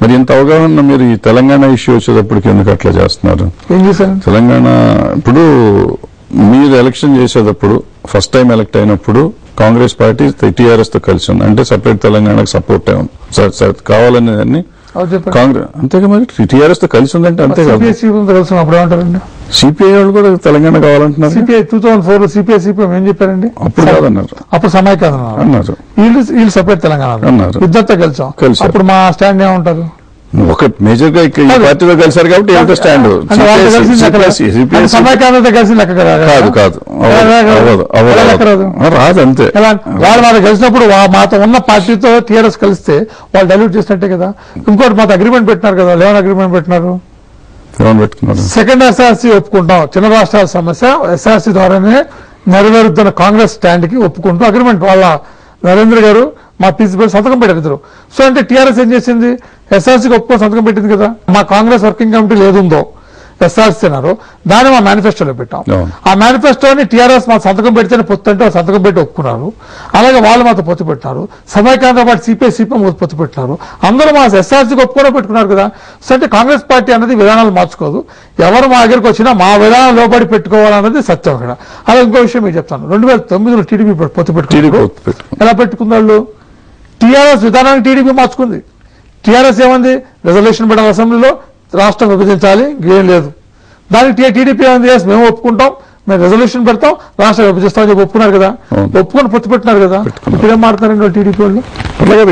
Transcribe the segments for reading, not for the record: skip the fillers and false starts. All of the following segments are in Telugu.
మరి ఇంత అవగాహన మీరు ఈ తెలంగాణ ఇష్యూ వచ్చేటప్పటికి ఎందుకు అట్లా చేస్తున్నారు? ఏం చేశారు? తెలంగాణ ఇప్పుడు మీరు ఎలక్షన్ చేసేటప్పుడు ఫస్ట్ టైం ఎలక్ట్ అయినప్పుడు కాంగ్రెస్ పార్టీ టీఆర్ఎస్ తో కలిసి ఉంది, అంటే సపరేట్ తెలంగాణకు సపోర్ట్ కావాలని దాన్ని కాంగ్రెస్ అంతేగా, మరి టీఆర్ఎస్ తో కలిసి ఉందంటే అంతే కదా. సిపిఐ వాళ్ళు కూడా తెలంగాణ కావాలంటున్నారు. సిపిఐ 2004 సిపిఐ ఏం చెప్పారండి? అప్పుడు కాదన్నారు, అప్పుడు సమైక్యం అన్నారు. వీళ్ళు సపరేట్ తెలంగాణ అన్నారు, ఇద్దరితో కలిసాం. అప్పుడు మా స్టాండ్ ఏమంటారు? ఒక మేజర్ గా ఈ పార్టీలో కలిసారు కాబట్టి ఏంటో స్టాండ్ సమైక్యంతో కలిసి లెక్క కాదు కాదు రాదు అంతే. వాళ్ళు వాళ్ళు కలిసినప్పుడు మాతో ఉన్న పార్టీతో టీఆర్ఎస్ కలిస్తే వాళ్ళు డైల్యూట్ చేసినట్టే కదా. ఇంకోటి మాతో అగ్రిమెంట్ పెట్టినారు కదా, 11 అగ్రిమెంట్ పెట్టినారు. సెకండ్ ఎస్ఆర్సీ ఒప్పుకుంటాం, చిన్న రాష్ట్రాల సమస్య ఎస్ఆర్సీ ద్వారానే నెరవేరుతున్న కాంగ్రెస్ స్టాండ్ కి ఒప్పుకుంటూ అగ్రిమెంట్ వాళ్ళ నరేంద్ర గారు మా పీసీపీ సంతకం పెట్టారు ఇద్దరు. సో అంటే టీఆర్ఎస్ ఏం చేసింది? ఎస్ఆర్సీకి ఒప్పుకొని సంతకం పెట్టింది కదా. మా కాంగ్రెస్ వర్కింగ్ కమిటీలు ఏదుందో ఎస్ఆర్సీ అన్నారు, దాన్ని మా మేనిఫెస్టోలో పెట్టాం. ఆ మేనిఫెస్టోని టీఆర్ఎస్ మా సంతకం పెడితేనే పొత్తు అంటే సంతకం పెట్టి ఒప్పుకున్నారు. అలాగే వాళ్ళు మాతో పొత్తు పెట్టినారు. సమైక్యంతో పాటు సిపిఐ పొత్తు పెట్టినారు. అందరూ మా ఎస్ఆర్సీకి ఒప్పుకొని పెట్టుకున్నారు కదా. సో అంటే కాంగ్రెస్ పార్టీ అన్నది విధానాలు మార్చుకోదు. ఎవరు మా దగ్గరికి వచ్చినా మా విధానం లోబడి పెట్టుకోవాలన్నది సత్యం అక్కడ. అలా ఇంకో విషయం మీకు చెప్తాను. 2009లో టీడీపీ పొత్తు పెట్టుకున్నారు. ఎలా పెట్టుకున్నాళ్ళు? టీఆర్ఎస్ విధానానికి టీడీపీ మార్చుకుంది. టీఆర్ఎస్ ఏమంది? రిజర్వేషన్ పెట్టాలి, అసెంబ్లీలో రాష్ట్రం విభజించాలి, ఏం లేదు. దానికి టీడీపీ ఏమంది? మేము ఒప్పుకుంటాం, మేము రెజల్యూషన్ పెడతాం, రాష్ట్రం విభజిస్తామని చెప్పి ఒప్పుకున్నారు కదా. ఒప్పుకొని పొత్తు పెట్టినారు కదా. ఇప్పుడు ఏం మారుతున్నారండి వాళ్ళు టీడీపీ వాళ్ళు?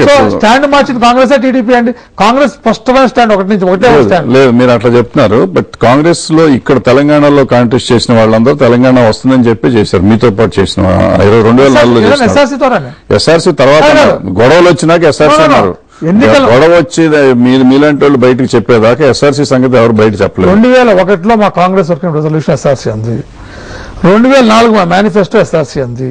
సో స్టాండ్ మార్చింది కాంగ్రెస్ టీడీపీ అండి. కాంగ్రెస్ స్పష్టమైన స్టాండ్ ఒకటే స్టాండ్ లేదు. మీరు అట్లా చెప్తున్నారు, బట్ కాంగ్రెస్ లో ఇక్కడ తెలంగాణలో కాంటెస్ట్ చేసిన వాళ్ళందరూ తెలంగాణ వస్తుందని చెప్పి చేశారు. మీతో పాటు చేసిన 2004లో ఎస్ఆర్సీ ద్వారానే. ఎస్ఆర్సీ తర్వాత గొడవలు వచ్చినాక ఎస్ఆర్సీ అన్నారు. గొడవ వచ్చి మీలాంటి వాళ్ళు బయటకు చెప్పేదాకా ఎస్ఆర్సీ సంగతి ఎవరు బయట చెప్పలేదు. 2001లో మా కాంగ్రెస్ వర్కింగ్ రెజల్యూషన్ ఎస్ఆర్సీ అంది. 2004 మా మేనిఫెస్టో ఎస్ఆర్సీ అంది.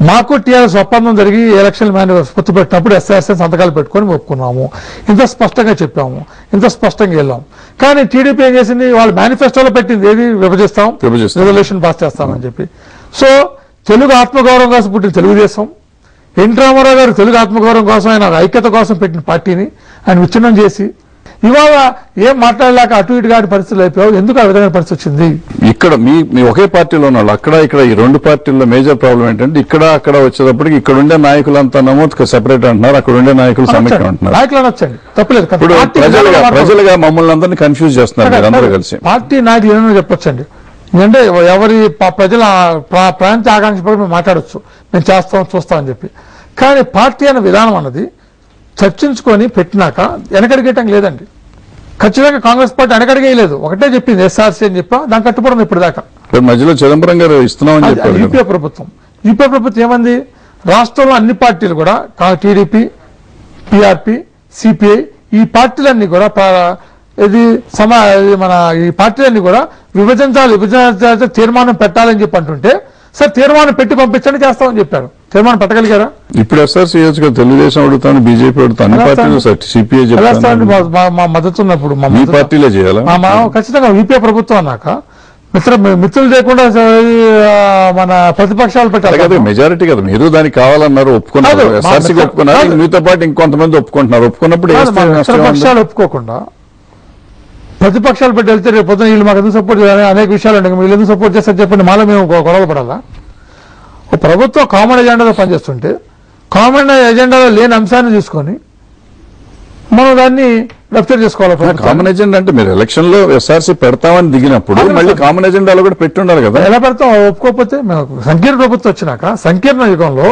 మాకు టీఆర్ఎస్ ఒప్పందం జరిగి ఎలక్షన్ మేనిఫెస్టో పొత్తు పెట్టినప్పుడు ఎస్ఆర్సీ సంతకాలు పెట్టుకొని ఒప్పుకున్నాము. ఇంత స్పష్టంగా చెప్పాము, ఇంత స్పష్టంగా వెళ్ళాం. కానీ టీడీపీ ఏం చేసింది? వాళ్ళు మేనిఫెస్టోలో పెట్టింది ఏది? విభజిస్తాం, రెజల్యూషన్ పాస్ చేస్తామని చెప్పి. సో తెలుగు ఆత్మగౌరవం కోసం పుట్టిన తెలుగుదేశం, ఎన్టీ రామారావు గారు తెలుగు ఆత్మగౌరవం కోసం ఆయన ఐక్యత కోసం పెట్టిన పార్టీని ఆయన విచ్ఛిన్నం చేసి ఇవాళ ఏం మాట్లాడలేక అటు ఇటు కాని పరిస్థితులు అయిపోయావు. ఎందుకు ఆ విధమైన పరిస్థితి వచ్చింది? ఇక్కడ మీ ఒకే పార్టీలో ఉన్నాడు. అక్కడ ఇక్కడ ఈ రెండు పార్టీల్లో మేజర్ ప్రాబ్లం ఏంటంటే ఇక్కడ అక్కడ వచ్చేటప్పటికి ఇక్కడ ఉండే నాయకులంతా సెపరేట్ అంటున్నారు, అక్కడ ఉండే నాయకులు సమైక్యం అంటున్నారు. నాయకులు అనొచ్చండి, తప్పలేదు. ప్రజలుగా మమ్మల్ని అందరినీ కన్ఫ్యూజ్ చేస్తున్నారు అందరూ కలిసి. పార్టీ నాయకులు ఏమైనా చెప్పొచ్చండి, ఎందుకంటే ఎవరి ప్రజల ప్రాంత ఆకాంక్ష పడి మేము మాట్లాడచ్చు, మేము చేస్తాం చూస్తామని చెప్పి. కానీ పార్టీ అనే విధానం అన్నది చర్చించుకొని పెట్టినాక వెనకడిగేయటం లేదండి. ఖచ్చితంగా కాంగ్రెస్ పార్టీ వెనకడిగేయలేదు. ఒకటే చెప్పింది ఎస్ఆర్సీ అని చెప్పా, దాని కట్టుబడి ఇప్పుడు దాకా. మధ్యలో చిదంబరం గారు ఇస్తున్నామని చెప్పారు. యూపీఏ ప్రభుత్వం ఏమంది? రాష్ట్రంలో అన్ని పార్టీలు కూడా టీడీపీ, పీఆర్పీ, సిపిఐ ఈ పార్టీలన్నీ కూడా మన ఈ పార్టీలన్నీ కూడా విభజన తీర్మానం పెట్టాలని చెప్పి అంటుంటే, సార్ తీర్మానం పెట్టి పంపించండి చేస్తామని చెప్పారు. తీర్మానం పెట్టగలిగారా? ఇప్పుడు ఎస్ఆర్సీ తెలుగుదేశం అడుగుతాను, బీజేపీ అడుగుతాను, అన్ని పార్టీలు సిపిఐ మా మద్దతు ఉన్నప్పుడు మీ పార్టీలే చేయాలి. ఖచ్చితంగా యూపీఏ ప్రభుత్వం అన్నాక మిత్రులు చేయకుండా మన ప్రతిపక్షాలు పెట్టాలి. మెజారిటీ కదా, మీరు దానికి కావాలన్నారు, ఒప్పుకున్నారు, ఎస్ఆర్సీకి ఒప్పుకున్నారు, మీతో పాటు ఇంకొంతమంది ఒప్పుకుంటున్నారు. ఒప్పుకున్నప్పుడు ప్రతిపక్షాలు ఒప్పుకోకుండా ప్రతిపక్షాలు పెట్టి వెళ్తే రేపు పొద్దున వీళ్ళు మాకు ఎందుకు సపోర్ట్ చేయాలి, అనేక విషయాలు ఉంటాయి, వీళ్ళు ఎందుకు సపోర్ట్ చేస్తారు చెప్పండి. మాలో మేము గొడవ పడాలా? ఒక ప్రభుత్వం కామన్ ఎజెండాలో పనిచేస్తుంటే కామన్ ఎజెండాలో లేని అంశాన్ని తీసుకొని మనం దాన్ని రప్చర్ చేసుకోవాలి. కామన్ ఎజెండా అంటే మీరు ఎలక్షన్ లో ఎస్ఆర్సీ పెడతామని దిగినప్పుడు మళ్ళీ కామన్ ఎజెండాలో కూడా పెట్టి ఉండాలి కదా. ఎలా పెడతాం? ఒప్పుకోకపోతే మేము సంకీర్ణ ప్రభుత్వం వచ్చినాక సంకీర్ణ యుగంలో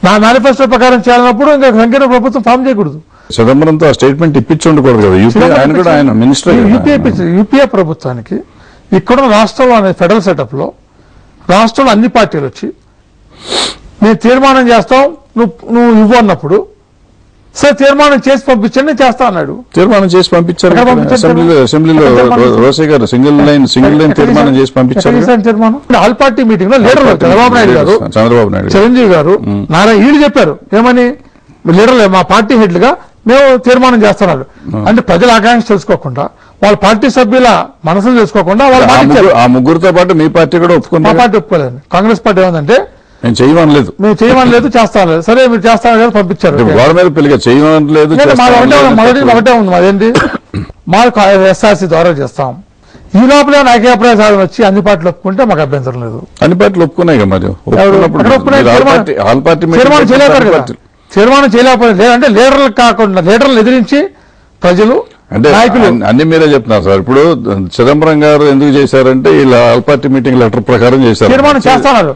నా మేనిఫెస్టో ప్రకారం చేయాలన్నప్పుడు ఇంకా సంకీర్ణ ప్రభుత్వం ఫామ్ చేయకూడదు. చిదంబరంతో ఆ స్టేట్మెంట్ ఇప్పించి ఉండకూడదు కదా. ఆయన మినిస్టర్ యూపీఏ ప్రభుత్వానికి ఇక్కడ రాష్ట్రంలో అనే ఫెడరల్ సెటప్ లో రాష్ట్రంలో అన్ని పార్టీలు వచ్చి మేము తీర్మానం చేస్తాం, నువ్వు ఇవ్వు అన్నప్పుడు సార్ తీర్మానం చేసి పంపించండి చేస్తా అన్నాడు. తీర్మానం చేసి పంపించారు అసెంబ్లీలో. రోసే గారు సింగిల్ లైన్ తీర్మానం చేసి పంపించారు. తీర్మానం ఆల్ పార్టీ మీటింగ్ లో లీడర్లు చంద్రబాబు నాయుడు, చిరంజీవి గారు, నారాయణ వీళ్ళు చెప్పారు ఏమని? లీడర్లు మా పార్టీ హెడ్లుగా మేము తీర్మానం చేస్తున్నాడు అంటే ప్రజల ఆకాంక్ష తెలుసుకోకుండా, వాళ్ళ పార్టీ సభ్యుల మనసులు తెలుసుకోకుండా వాళ్ళు ఆ ముగ్గురితో పాటు మీ పార్టీ కూడా ఒప్పుకుంది. మా పార్టీ ఒప్పుకోలేదు. కాంగ్రెస్ పార్టీ ఏమందంటే నేను చేయమనలేదు, మేము చేయమనలేదు, చేస్తాను లేదు. సరే మీరు చేస్తాను కదా పంపించారు. గోడ మీద పెళ్లిగా చేయమనలేదు. ఒకటే ఉంది మాదేంటి, మాకు ఎస్ఆర్సీ ద్వారా చేస్తాం. ఈ లోపల ఐక్యప్రాయ సాధన వచ్చి అన్ని పార్టీలు ఒప్పుకుంటే మాకు అభ్యంతరం లేదు. అన్ని పార్టీలు ఒప్పుకున్నాయి కదా, మరి తీర్మానం చేయలేకపోతే లేదంటే లీడర్లు కాకుండా లీడర్లు ఎదిరించి ప్రజలు అంటే అన్ని మీరే చెప్తున్నారు సార్. ఇప్పుడు చిదంబరం గారు ఎందుకు చేశారంటే ఇలా ఆల్ పార్టీ మీటింగ్ లెటర్ ప్రకారం చేశారు. తీర్మానం చేస్తున్నారు,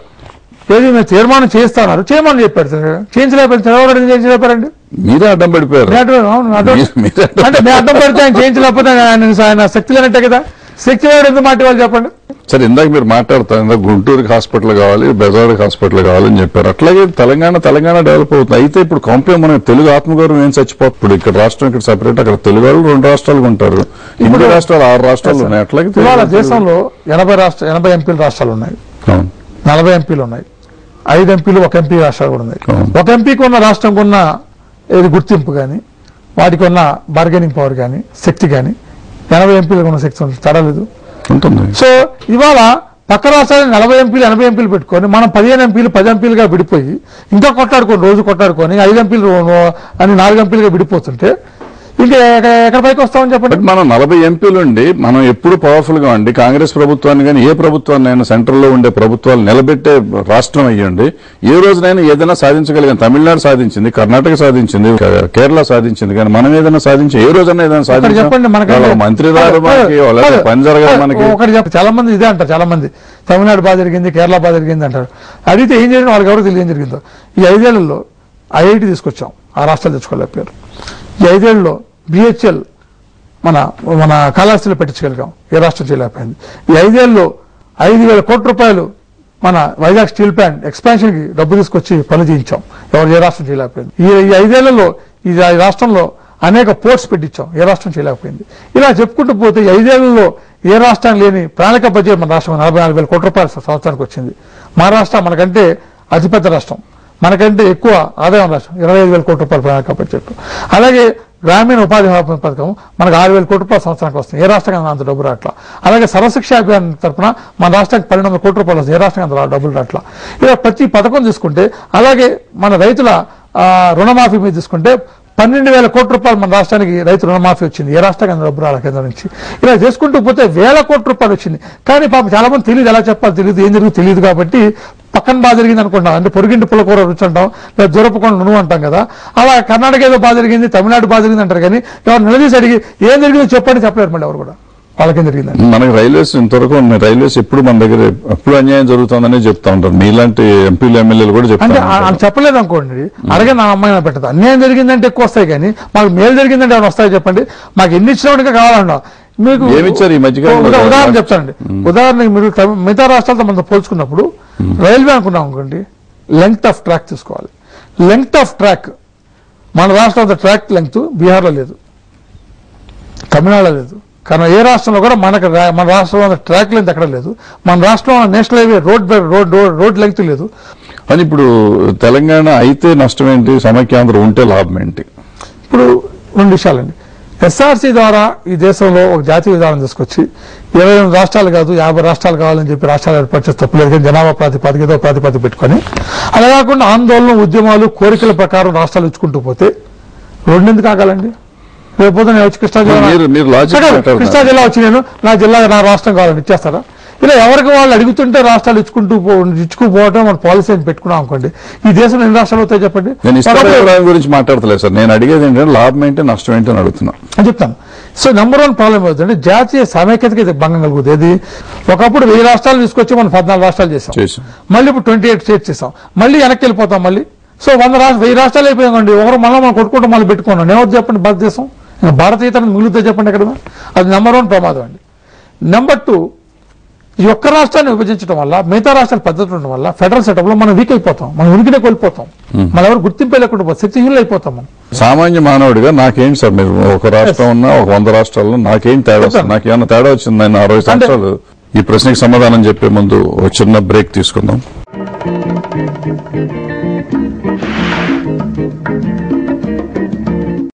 ఏది మీరు తీర్మానం చేస్తున్నారు, చేయమని చెప్పారు. చేయించలేకపోతే చదవడం చేయించలేపారండి, మీరే అడ్డం పడిపోయారు. అంటే మేము అడ్డం పడితే ఆయన చేయించలేకపోతే ఆయన శక్తి లేనట్టే కదా. శక్తి లేడు ఎందుకు మాట వాళ్ళు చెప్పండి. సరే, ఇందాక మీరు మాట్లాడుతారు, ఇందాక గుంటూరుకి హాస్పిటల్ కావాలి, బెజవాడకి హాస్పిటల్ కావాలని చెప్పారు. అట్లాగే తెలంగాణ డెవలప్ అవుతుంది. అయితే ఇప్పుడు కంపేర్ మన తెలుగు ఆత్మగౌరవం ఏం చచ్చిపోతుంది. ఇప్పుడు ఇక్కడ రాష్ట్రం ఇక్కడ సపరేట్, అక్కడ తెలుగు వాళ్ళు 2 రాష్ట్రాలు ఉంటారు, 2 రాష్ట్రాలు 6 రాష్ట్రాలు ఉన్నాయి. అట్లాగే ఇవాళ దేశంలో 80 ఎంపీలు రాష్ట్రాలు ఉన్నాయి, 40 ఎంపీలు ఉన్నాయి, 5 ఎంపీలు 1 ఎంపీ రాష్ట్రాలు కూడా ఉన్నాయి. 1 ఎంపీకి ఉన్న రాష్ట్రంకి ఉన్న ఏది గుర్తింపు కానీ, వాటికి ఉన్న బార్గెనింగ్ పవర్ కానీ, శక్తి కానీ 80 ఎంపీలకు ఉన్న శక్తి తడలేదు ఉంటుంది. సో ఇవాళ పక్క రాష్ట్రాలు 40 ఎంపీలు 80 ఎంపీలు పెట్టుకొని మనం 15 ఎంపీలు 10 ఎంపీలుగా విడిపోయి ఇంకా రోజు కొట్లాడుకొని 5 ఎంపీలు అని 4 ఎంపీలుగా విడిపోతుంటే ఇంకా ఎక్కడ పైకి వస్తామని చెప్పండి. మనం 40 ఎంపీలు ఉండి మనం ఎప్పుడు పవర్ఫుల్ గా ఉండి కాంగ్రెస్ ప్రభుత్వాన్ని కానీ ఏ ప్రభుత్వాన్ని అయినా సెంట్రల్ లో ఉండే ప్రభుత్వాలు నిలబెట్టే రాష్ట్రం అయ్యండి ఏ రోజునైనా ఏదైనా సాధించగలిగాం. తమిళనాడు సాధించింది, కర్ణాటక సాధించింది, కేరళ సాధించింది, కానీ మనం ఏదైనా సాధించి ఏ రోజైనా ఏదైనా సాధించి చెప్పండి. మనకి మంత్రి పని జరగదు. మనకి ఒకటి చాలా మంది ఇదే అంటారు, చాలా మంది తమిళనాడు బాగా జరిగింది, కేరళ బాగా జరిగింది అంటారు. అడిగితే ఏం జరిగింది వాళ్ళకి ఎవరు తెలియదు ఏం జరిగిందో. ఈ 5 ఏళ్లలో ఐఐటి తీసుకొచ్చాం, ఆ రాష్ట్రాలు తెచ్చుకోలేకపోయారు. ఈ 5 ఏళ్లలో బిహెచ్ఎల్ మన కళాశాలలో పెట్టించగలిగాం, ఏ రాష్ట్రం చేయలేకపోయింది. ఈ 5 ఏళ్లలో 5,000 కోట్ల రూపాయలు మన వైజాగ్ స్టీల్ ప్లాంట్ ఎక్స్పాన్షన్ కి డబ్బు తీసుకొచ్చి పనులు చేయించాం, ఏ రాష్ట్రం చేయలేకపోయింది. ఈ 5 ఏళ్లలో ఈ రాష్ట్రంలో అనేక పోర్ట్స్ పెట్టించాం, ఏ రాష్ట్రం చేయలేకపోయింది. ఇలా చెప్పుకుంటూ పోతే 5 ఏళ్లలో ఏ రాష్ట్రం లేని ప్రణాళిక బడ్జెట్ మన రాష్ట్రం 44,000 కోట్ల రూపాయల సంవత్సరానికి వచ్చింది. మహారాష్ట్ర మనకంటే అతిపెద్ద రాష్ట్రం, మనకంటే ఎక్కువ ఆదాయం రాష్ట్రం, 25,000 కోట్ల రూపాయల ప్రణాళిక బడ్జెట్. అలాగే గ్రామీణ ఉపాధి హామీ పథకం మనకు 6,000 కోట్ల రూపాయల సంవత్సరానికి వస్తుంది, ఏ రాష్ట్రానికి అంత డబ్బులు రాట్లా. అలాగే సర్వశిక్ష అభియాన్ తరఫున మన రాష్ట్రానికి 1,200 కోట్ల రూపాయలు వస్తుంది, ఏ రాష్ట్రానికి అంత డబ్బులు రాట్లా. ఇలా ప్రతి పథకం తీసుకుంటే, అలాగే మన రైతుల రుణమాఫీ మీద తీసుకుంటే 12,000 కోట్ల రూపాయలు మన రాష్ట్రానికి రైతు రుణమాఫీ వచ్చింది, ఏ రాష్ట్రానికి అంత డబ్బులు రాల కేంద్రం నుంచి. ఇలా చేసుకుంటూ పోతే 1,000 కోట్ల రూపాయలు వచ్చింది. కానీ పాపం చాలా మంది తెలియదు, ఎలా చెప్పాలి తెలియదు, ఏం జరుగుతుంది తెలియదు. కాబట్టి పక్కన బాగా జరిగింది అనుకుంటాం, అంటే పొరుగింటి పుల్లకూర రుచి అంటాం, లేదా దూరపుకుండా నువ్వు అంటాం కదా. అలా కర్ణాటక ఏదో బాగా జరిగింది, తమిళనాడు బాగా జరిగింది అంటారు, కానీ ఎవరు నిలదీసి అడిగి ఏం జరిగిందో చెప్పండి చెప్పలేరు మళ్ళీ ఎవరు కూడా. వాళ్ళకేం జరిగిందండి. మనకి రైల్వేస్ ఇంతవరకు ఉన్నాయి, రైల్వేస్ ఎప్పుడు మన దగ్గర ఎప్పుడు అన్యాయం జరుగుతుందని చెప్తా ఉంటారు. మీలాంటి ఎంపీలు ఎమ్మెల్యేలు కూడా అంటే చెప్పలేదు అనుకోండి, అడగే నా అమ్మాయి పెట్టదు. అన్యాయం జరిగిందంటే ఎక్కువ వస్తాయి, కానీ మాకు మేలు జరిగిందంటే ఏమైనా వస్తాయి చెప్పండి. మాకు ఎన్ని ఇచ్చినప్పటికీ కావాలన్నా మీకు ఏమిచ్చారు ఈ మధ్యకాలంలో ఉదాహరణ చెప్తానండి. ఉదాహరణకి మీరు మిగతా రాష్ట్రాలతో మనతో పోల్చుకున్నప్పుడు రైల్వే అనుకున్నాం అనుకోండి, లెంగ్త్ ఆఫ్ ట్రాక్ తీసుకోవాలి. లెంగ్త్ ఆఫ్ ట్రాక్ మన రాష్ట్రంలో ట్రాక్ లెంగ్త్ బీహార్లో లేదు, తమిళనాడులో లేదు. కానీ ఏ రాష్ట్రంలో కూడా మన రాష్ట్రంలో ట్రాక్ లెంగ్త్ ఎక్కడ లేదు. మన రాష్ట్రంలో నేషనల్ హైవే రోడ్ లెంగ్త్ లేదు. అని ఇప్పుడు తెలంగాణ అయితే నష్టం ఏంటి, సమైక్యాంధ్ర ఉంటే లాభం ఏంటి? ఇప్పుడు 2 విషయాలండి. ఎస్ఆర్సీ ద్వారా ఈ దేశంలో ఒక జాతీయ విధానం తీసుకొచ్చి 28 రాష్ట్రాలు కాదు 50 రాష్ట్రాలు కావాలని చెప్పి రాష్ట్రాలు ఏర్పాటు చేస్తే తప్పలేదు, కానీ జనాభా ప్రాతిపదిక ఏదో ప్రాతిపదిక పెట్టుకొని అలా కాకుండా ఆందోళన ఉద్యమాలు కోరికల ప్రకారం రాష్ట్రాలు ఇచ్చుకుంటూ పోతే 2 ఎందుకు ఆగాలండి? రేపు నేను వచ్చి కృష్ణా జిల్లా వచ్చి నేను నా రాష్ట్రం కావాలని ఇచ్చేస్తారా? ఇలా ఎవరికి వాళ్ళు అడుగుతుంటే రాష్ట్రాలు ఇచ్చుకుపోవడం మన పాలసీ అని పెట్టుకున్నాం అనుకోండి, ఈ దేశంలో ఎన్ని రాష్ట్రాలు అవుతాయి చెప్పండి. నేను గురించి మాట్లాడతలేదు సార్, నేను అడిగేది ఏంటంటే లాభం ఏంటి నష్టం ఏంటి అని అడుగుతున్నా అని చెప్తాను. సో నెంబర్ 1 ప్రాబ్లం అవుతుంది, జాతీయ సమైక్యతకి భంగం కలుగుతుంది. ఏది ఒకప్పుడు 1000 రాష్ట్రాలు తీసుకొచ్చి మనం 14 రాష్ట్రాలు చేసాం, మళ్ళీ ఇప్పుడు 28 స్టేట్స్ చేసాం, మళ్ళీ వెనక్కి వెళ్ళిపోతాం. మళ్ళీ సో 1000 రాష్ట్రాలు అయిపోయామండి, ఒకరు మనం కొట్టుకుంటాం, మళ్ళీ పెట్టుకున్నాం. ఏమవుతుంది చెప్పండి భారతదేశం, భారతీయతను మిగులుతో చెప్పండి ఎక్కడ. అది నెంబర్ 1 ప్రమాదం అండి. నెంబర్ 2, ఈ ఒక్క రాష్ట్రాన్ని విభజించడం వల్ల మిగతా రాష్ట్రాలు పద్ధతి ఉండడం వల్ల ఫెడరల్ సెటప్ లో మనం వీక్ అయిపోతాం, మనం ఉనికినే కోల్పోతాం, మనం ఎవరు గుర్తింపు లేకుండా శక్తిహీనులు అయిపోతాం. మనం సామాన్య మానవుడిగా నాకేంటి సార్, మీరు ఒక రాష్ట్రం ఉన్నా ఒక 100 రాష్ట్రాల్లో నాకేం తేడా, నాకేమన్నా తేడా వచ్చింది? నేను 60 సంవత్సరాలు. ఈ ప్రశ్నకి సమాధానం చెప్పే ముందు ఒక చిన్న బ్రేక్ తీసుకుందాం.